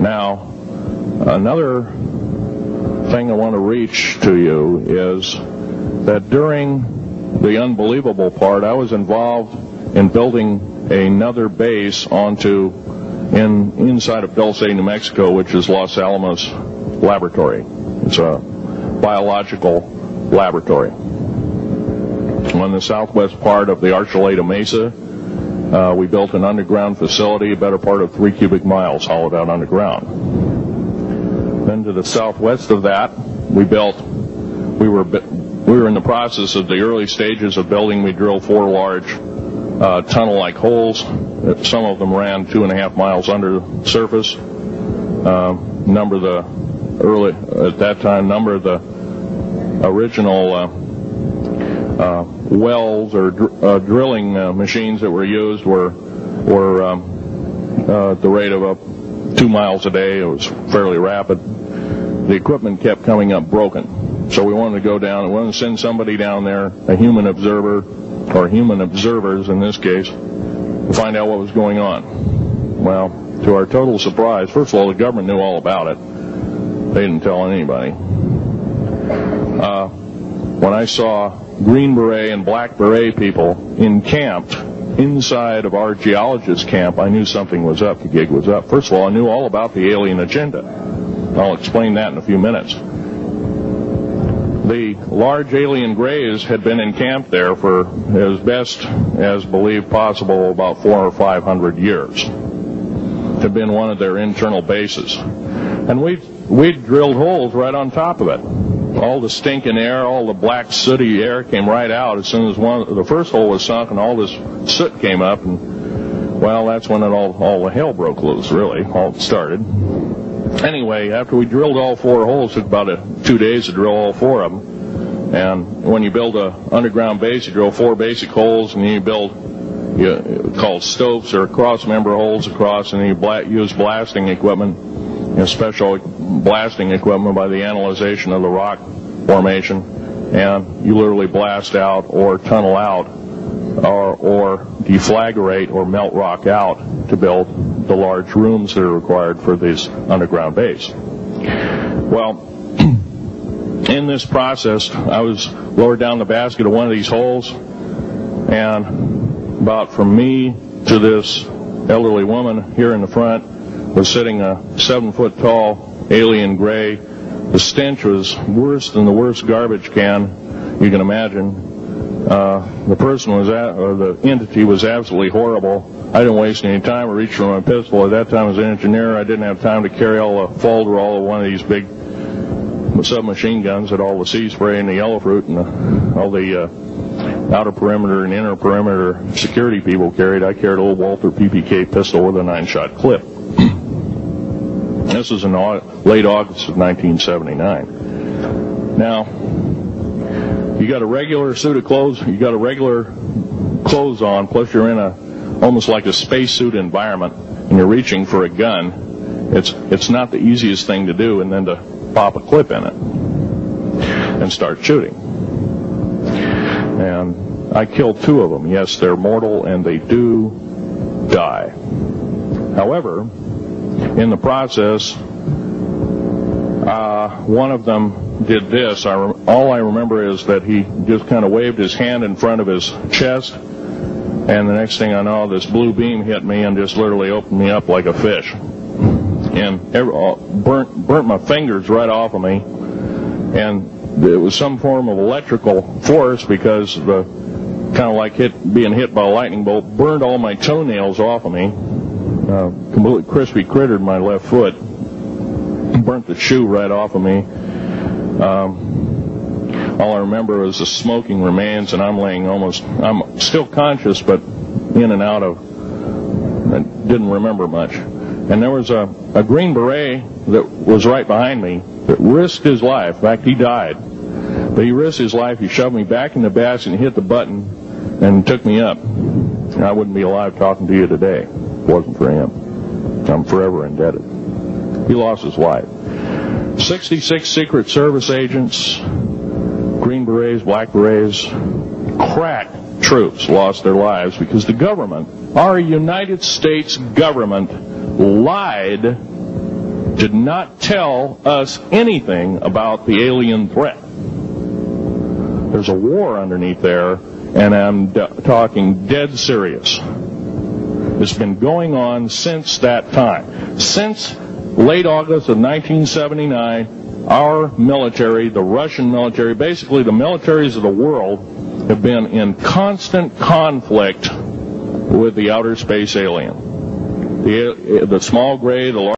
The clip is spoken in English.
Now, another thing I want to reach to you is that during the unbelievable part, I was involved in building another base inside of Dulce, New Mexico, which is Los Alamos Laboratory. It's a biological laboratory. On the southwest part of the Archuleta Mesa, we built an underground facility, a better part of 3 cubic miles hollowed out underground. Then to the southwest of that, we were in the process of the early stages of building. We drilled 4 large tunnel-like holes. Some of them ran 2.5 miles under the surface. Number of the original wells or drilling machines that were used were at the rate of up 2 miles a day. It was fairly rapid. The equipment kept coming up broken. So we wanted to go down. We wanted to send somebody down there, a human observer, or human observers in this case, to find out what was going on. Well, to our total surprise, first of all, the government knew all about it. They didn't tell anybody. When I saw Green Beret and Black Beret people encamped inside of our geologist camp, I knew something was up. The gig was up. First of all, I knew all about the alien agenda. I'll explain that in a few minutes. The large alien grays had been encamped there for as best as believed possible about 400 or 500 years. Had been one of their internal bases. And we drilled holes right on top of it. All the stinking air, all the black sooty air came right out as soon as the first hole was sunk, and all this soot came up, and well, that's when all the hell broke loose, really. All started. Anyway, after we drilled all 4 holes, it took about 2 days to drill all 4 of them. And when you build an underground base, you drill 4 basic holes, and then you build called stopes or cross-member holes across, and then you use blasting equipment, special blasting equipment by the analyzation of the rock formation, and you literally blast out or tunnel out or deflagrate or melt rock out to build the large rooms that are required for this underground base. Well, in this process, I was lowered down the basket of one of these holes, and about from me to this elderly woman here in the front was sitting a 7-foot-tall alien gray. The stench was worse than the worst garbage can you can imagine. The entity was absolutely horrible. I didn't waste any time. I reached for my pistol. At that time, as an engineer, I didn't have time to carry all the folderol of one of these big submachine guns that all the sea spray and the yellow fruit and all the outer perimeter and inner perimeter security people carried. I carried a little Walther PPK pistol with a 9-shot clip. This was in late August of 1979. Now, you got a regular suit of clothes, you got a regular clothes on, plus you're in almost like a spacesuit environment, and you're reaching for a gun. It's not the easiest thing to do, and then to pop a clip in it and start shooting. And I killed 2 of them. Yes, they're mortal, and they do die. However, in the process, one of them did this. All I remember is that he just kind of waved his hand in front of his chest, and the next thing I know, this blue beam hit me and just literally opened me up like a fish. And burnt my fingers right off of me. And it was some form of electrical force, because kind of like being hit by a lightning bolt, burned all my toenails off of me. Completely crispy crittered my left foot. Burnt the shoe right off of me. All I remember was the smoking remains, and I'm still conscious, but in and out of, I didn't remember much. And there was a Green Beret that was right behind me that risked his life. In fact, he died. But he risked his life. He shoved me back in the basket and hit the button and took me up. And I wouldn't be alive talking to you today if it wasn't for him. I'm forever indebted. He lost his life. 66 Secret Service agents, Green Berets, Black Berets, crack troops lost their lives because the government, our United States government, lied did not tell us anything about the alien threat. There's a war underneath there, and I'm talking dead serious. It's been going on since that time. Since late August of 1979, our military, the Russian military, basically the militaries of the world, have been in constant conflict with the outer space alien. The small gray, the large